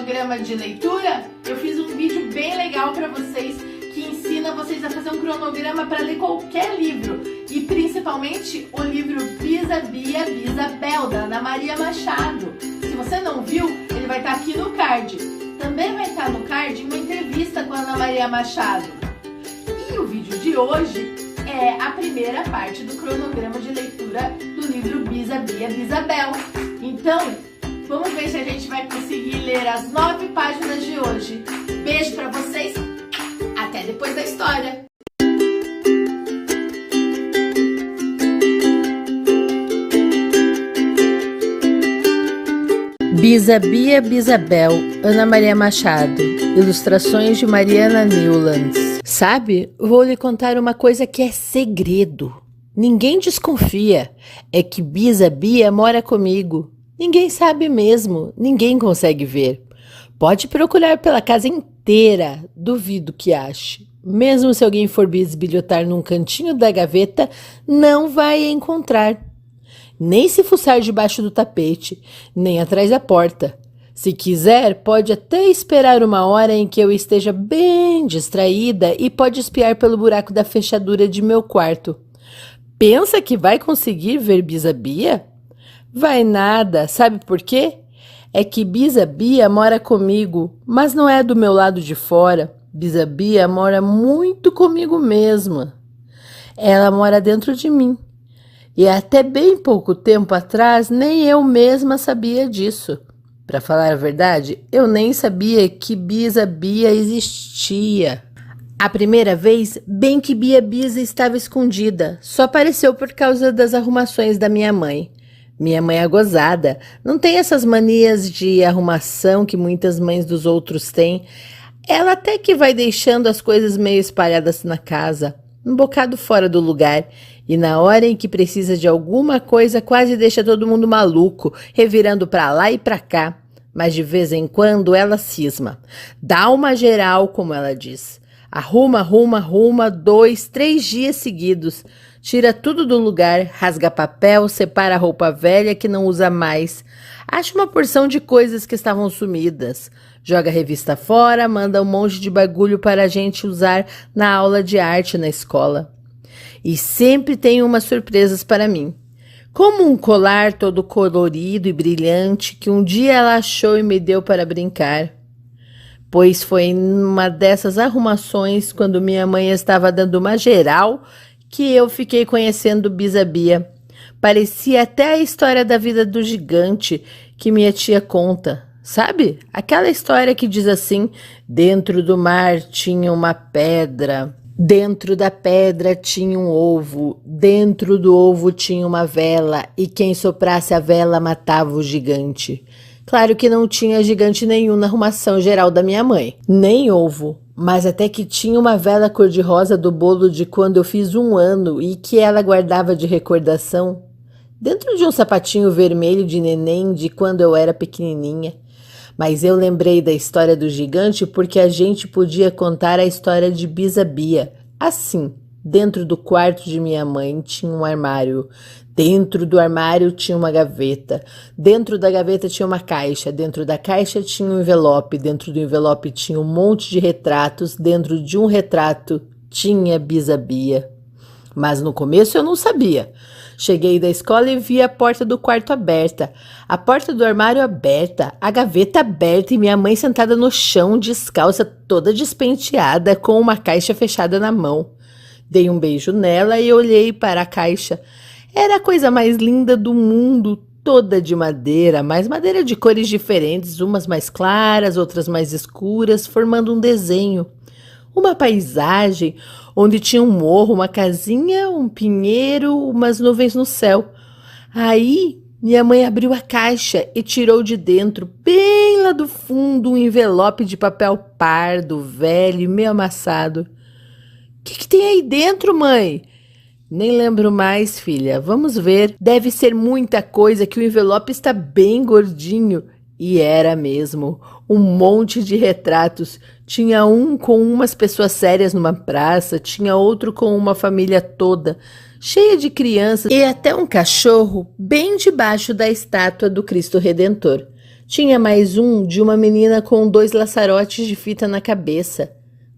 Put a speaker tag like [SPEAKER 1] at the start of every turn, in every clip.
[SPEAKER 1] cronograma de leitura, eu fiz um vídeo bem legal para vocês que ensina vocês a fazer um cronograma para ler qualquer livro e principalmente o livro Bis-a-Bia, Bis-a-Bel, da Ana Maria Machado. Se você não viu, ele vai estar aqui no card. Também vai estar no card uma entrevista com a Ana Maria Machado. E o vídeo de hoje é a primeira parte do cronograma de leitura do livro Bis-a-Bia, Bis-a-Bel. Então, vamos ver se a gente vai conseguir ler as 9 páginas de hoje. Beijo pra vocês, até depois da história!
[SPEAKER 2] Bis-a-Bia, Bis-a-Bel, Ana Maria Machado, ilustrações de Mariana Newlands. Sabe, vou lhe contar uma coisa que é segredo. Ninguém desconfia, é que Bis-a-Bia mora comigo. Ninguém sabe mesmo, ninguém consegue ver. Pode procurar pela casa inteira, duvido que ache. Mesmo se alguém for bisbilhotar num cantinho da gaveta, não vai encontrar. Nem se fuçar debaixo do tapete, nem atrás da porta. Se quiser, pode até esperar uma hora em que eu esteja bem distraída e pode espiar pelo buraco da fechadura de meu quarto. Pensa que vai conseguir ver Bis-a-Bia? Vai nada, sabe por quê? É que Bis-a-Bia mora comigo, mas não é do meu lado de fora. Bis-a-Bia mora muito comigo mesma. Ela mora dentro de mim. E até bem pouco tempo atrás, nem eu mesma sabia disso. Para falar a verdade, eu nem sabia que Bis-a-Bia existia. A primeira vez, bem que Bia-Bisa estava escondida, só apareceu por causa das arrumações da minha mãe. Minha mãe é gozada, não tem essas manias de arrumação que muitas mães dos outros têm. Ela até que vai deixando as coisas meio espalhadas na casa, um bocado fora do lugar, e na hora em que precisa de alguma coisa quase deixa todo mundo maluco, revirando para lá e para cá. Mas de vez em quando ela cisma. Dá uma geral, como ela diz. Arruma, 2, 3 dias seguidos. Tira tudo do lugar, rasga papel, separa a roupa velha que não usa mais. Acha uma porção de coisas que estavam sumidas. Joga a revista fora, manda um monte de bagulho para a gente usar na aula de arte na escola. E sempre tem umas surpresas para mim. Como um colar todo colorido e brilhante que um dia ela achou e me deu para brincar. Pois foi em uma dessas arrumações, quando minha mãe estava dando uma geral, que eu fiquei conhecendo Bis-a-Bia. Parecia até a história da vida do gigante que minha tia conta. Sabe? Aquela história que diz assim: dentro do mar tinha uma pedra, dentro da pedra tinha um ovo, dentro do ovo tinha uma vela, e quem soprasse a vela matava o gigante. Claro que não tinha gigante nenhum na arrumação geral da minha mãe, nem ovo, mas até que tinha uma vela cor-de-rosa do bolo de quando eu fiz 1 ano e que ela guardava de recordação, dentro de um sapatinho vermelho de neném de quando eu era pequenininha. Mas eu lembrei da história do gigante porque a gente podia contar a história de Bis-a-Bia. Assim, dentro do quarto de minha mãe tinha um armário. Dentro do armário tinha uma gaveta. Dentro da gaveta tinha uma caixa. Dentro da caixa tinha um envelope. Dentro do envelope tinha um monte de retratos. Dentro de um retrato tinha Bis-a-Bia. Mas no começo eu não sabia. Cheguei da escola e vi a porta do quarto aberta, a porta do armário aberta, a gaveta aberta e minha mãe sentada no chão, descalça, toda despenteada, com uma caixa fechada na mão. Dei um beijo nela e olhei para a caixa. Era a coisa mais linda do mundo, toda de madeira, mas madeira de cores diferentes, umas mais claras, outras mais escuras, formando um desenho. Uma paisagem onde tinha um morro, uma casinha, um pinheiro, umas nuvens no céu. Aí minha mãe abriu a caixa e tirou de dentro, bem lá do fundo, um envelope de papel pardo, velho e meio amassado. O que tem aí dentro, mãe? Nem lembro mais, filha. Vamos ver. Deve ser muita coisa, que o envelope está bem gordinho. E era mesmo. Um monte de retratos. Tinha um com umas pessoas sérias numa praça, tinha outro com uma família toda, cheia de crianças e até um cachorro bem debaixo da estátua do Cristo Redentor. Tinha mais um de uma menina com 2 laçarotes de fita na cabeça,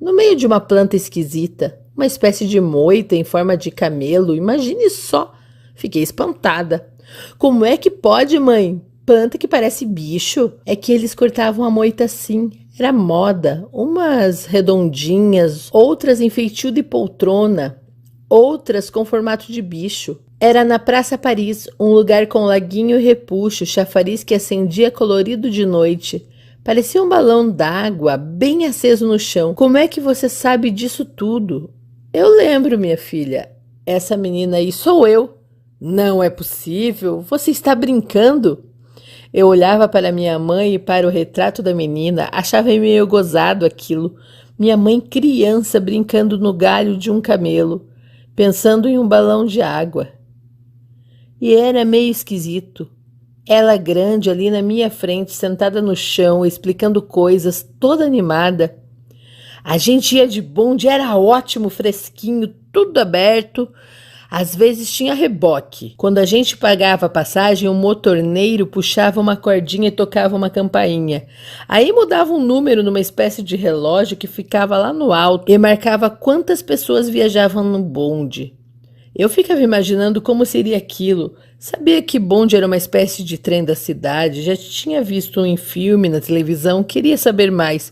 [SPEAKER 2] no meio de uma planta esquisita, uma espécie de moita em forma de camelo. Imagine só! Fiquei espantada. Como é que pode, mãe? Planta que parece bicho? É que eles cortavam a moita assim. Era moda. Umas redondinhas, outras em feitio de poltrona, outras com formato de bicho. Era na Praça Paris, um lugar com laguinho e repuxo, chafariz que acendia colorido de noite. Parecia um balão d'água, bem aceso no chão. Como é que você sabe disso tudo? Eu lembro, minha filha. Essa menina aí sou eu. Não é possível. Você está brincando? Eu olhava para minha mãe e para o retrato da menina. Achava meio gozado aquilo. Minha mãe criança brincando no galho de um camelo, pensando em um balão de água. E era meio esquisito. Ela grande ali na minha frente, sentada no chão, explicando coisas, toda animada. A gente ia de bonde, era ótimo, fresquinho, tudo aberto. Às vezes tinha reboque. Quando a gente pagava a passagem, o motorneiro puxava uma cordinha e tocava uma campainha. Aí mudava um número numa espécie de relógio que ficava lá no alto e marcava quantas pessoas viajavam no bonde. Eu ficava imaginando como seria aquilo. Sabia que bonde era uma espécie de trem da cidade, já tinha visto em filme, na televisão, queria saber mais.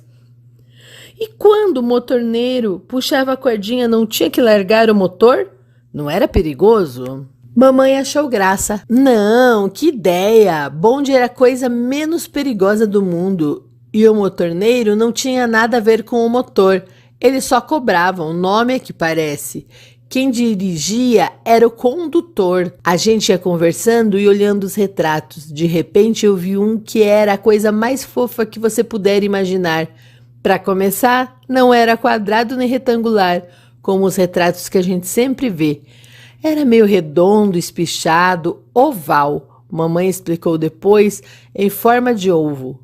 [SPEAKER 2] E quando o motorneiro puxava a cordinha, não tinha que largar o motor? Não era perigoso? Mamãe achou graça. Não, que ideia! Bonde era a coisa menos perigosa do mundo. E o motorneiro não tinha nada a ver com o motor. Eles só cobravam, o nome é que parece. Quem dirigia era o condutor. A gente ia conversando e olhando os retratos. De repente eu vi um que era a coisa mais fofa que você puder imaginar. Para começar, não era quadrado nem retangular, como os retratos que a gente sempre vê. Era meio redondo, espichado, oval. Mamãe explicou depois, em forma de ovo.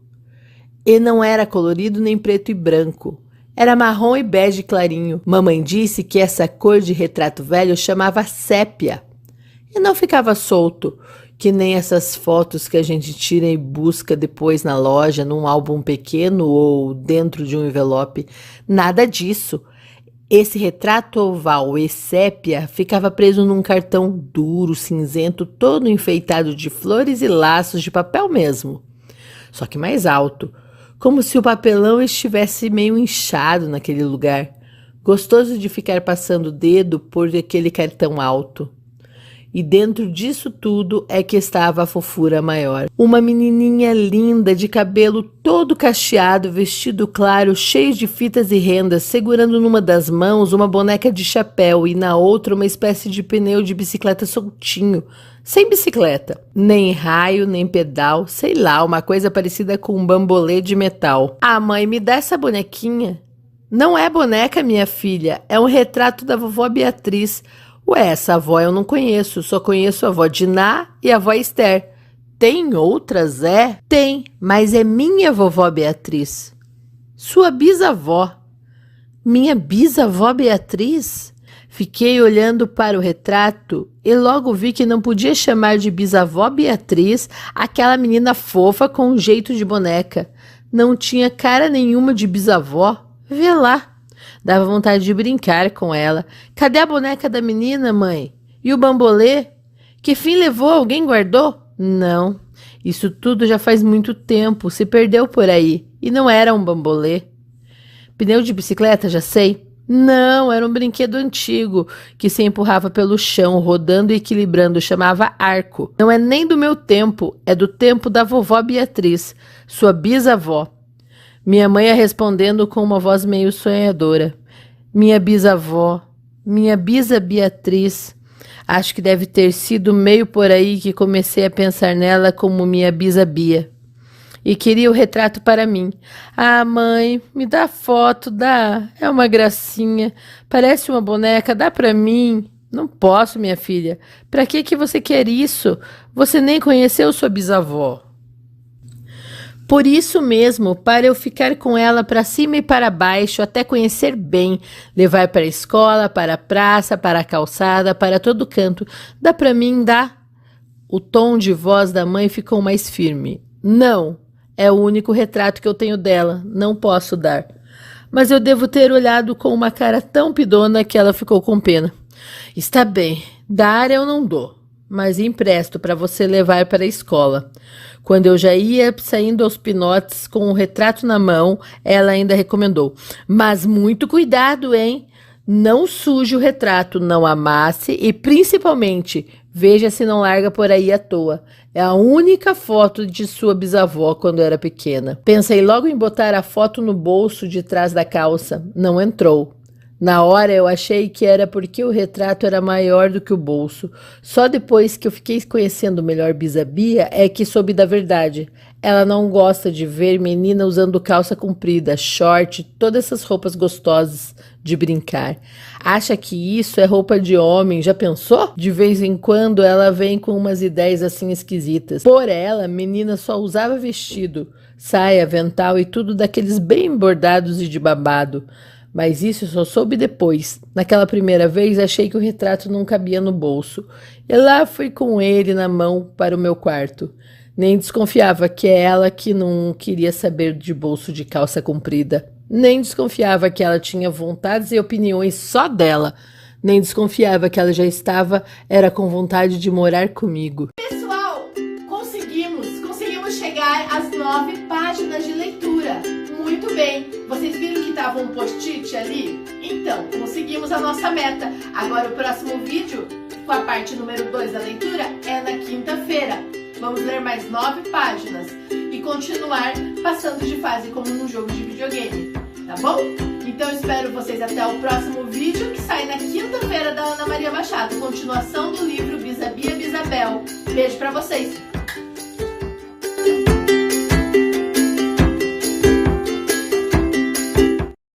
[SPEAKER 2] E não era colorido nem preto e branco. Era marrom e bege clarinho. Mamãe disse que essa cor de retrato velho chamava sépia. E não ficava solto, que nem essas fotos que a gente tira e busca depois na loja, num álbum pequeno ou dentro de um envelope. Nada disso. Esse retrato oval e sépia ficava preso num cartão duro, cinzento, todo enfeitado de flores e laços de papel mesmo. Só que mais alto. Como se o papelão estivesse meio inchado naquele lugar. Gostoso de ficar passando o dedo por aquele cartão alto. E dentro disso tudo é que estava a fofura maior. Uma menininha linda, de cabelo todo cacheado, vestido claro, cheio de fitas e rendas, segurando numa das mãos uma boneca de chapéu e na outra uma espécie de pneu de bicicleta soltinho. Sem bicicleta, nem raio, nem pedal, sei lá, uma coisa parecida com um bambolê de metal. Ah, mãe, me dá essa bonequinha. Não é boneca, minha filha, é um retrato da vovó Beatriz. Ué, essa avó eu não conheço, só conheço a avó Diná e a avó Esther. Tem outras, é? Tem, mas é minha vovó Beatriz. Sua bisavó. Minha bisavó Beatriz? Fiquei olhando para o retrato e logo vi que não podia chamar de bisavó Beatriz aquela menina fofa com um jeito de boneca. Não tinha cara nenhuma de bisavó. Vê lá. Dava vontade de brincar com ela. Cadê a boneca da menina, mãe? E o bambolê? Que fim levou? Alguém guardou? Não. Isso tudo já faz muito tempo. Se perdeu por aí. E não era um bambolê. Pneu de bicicleta, já sei. Não, era um brinquedo antigo que se empurrava pelo chão, rodando e equilibrando. Chamava arco. Não é nem do meu tempo. É do tempo da vovó Beatriz, sua bisavó. Minha mãe ia respondendo com uma voz meio sonhadora. Minha bisavó, minha bisa Beatriz. Acho que deve ter sido meio por aí que comecei a pensar nela como minha bisa Bia. E queria o retrato para mim. Ah, mãe, me dá foto, dá. É uma gracinha. Parece uma boneca, dá para mim. Não posso, minha filha. Para que você quer isso? Você nem conheceu sua bisavó. Por isso mesmo, para eu ficar com ela para cima e para baixo, até conhecer bem, levar para a escola, para a praça, para a calçada, para todo canto. Dá para mim, dá? O tom de voz da mãe ficou mais firme. Não, É o único retrato que eu tenho dela, não posso dar. Mas eu devo ter olhado com uma cara tão pidona que ela ficou com pena. Está bem, dar eu não dou, mas empresto para você levar para a escola. Quando eu já ia saindo aos pinotes com o retrato na mão, ela ainda recomendou. Mas muito cuidado, hein? Não suje o retrato, não amasse e, principalmente, veja se não larga por aí à toa. É a única foto de sua bisavó quando era pequena. Pensei logo em botar a foto no bolso de trás da calça. Não entrou. Na hora eu achei que era porque o retrato era maior do que o bolso. Só depois que eu fiquei conhecendo melhor Bisa-Bia é que soube da verdade. Ela não gosta de ver menina usando calça comprida, short, todas essas roupas gostosas de brincar. Acha que isso é roupa de homem, já pensou? De vez em quando ela vem com umas ideias assim esquisitas. Por ela, menina só usava vestido, saia, avental e tudo daqueles bem bordados e de babado. Mas isso eu só soube depois. Naquela primeira vez, achei que o retrato não cabia no bolso. E lá fui com ele na mão para o meu quarto. Nem desconfiava que é ela que não queria saber de bolso de calça comprida. Nem desconfiava que ela tinha vontades e opiniões só dela. Nem desconfiava que ela já era com vontade de morar comigo.
[SPEAKER 1] Pessoal, conseguimos chegar às 9 páginas de leitura. Muito bem, vocês viram que estava um post-it ali? Então, conseguimos a nossa meta. Agora o próximo vídeo, com a parte número 2 da leitura, é na quinta-feira. Vamos ler mais 9 páginas e continuar passando de fase como num jogo de videogame, tá bom? Então eu espero vocês até o próximo vídeo, que sai na quinta-feira, da Ana Maria Machado, continuação do livro Bisa-Bia, Bisa-Bel. Beijo pra vocês!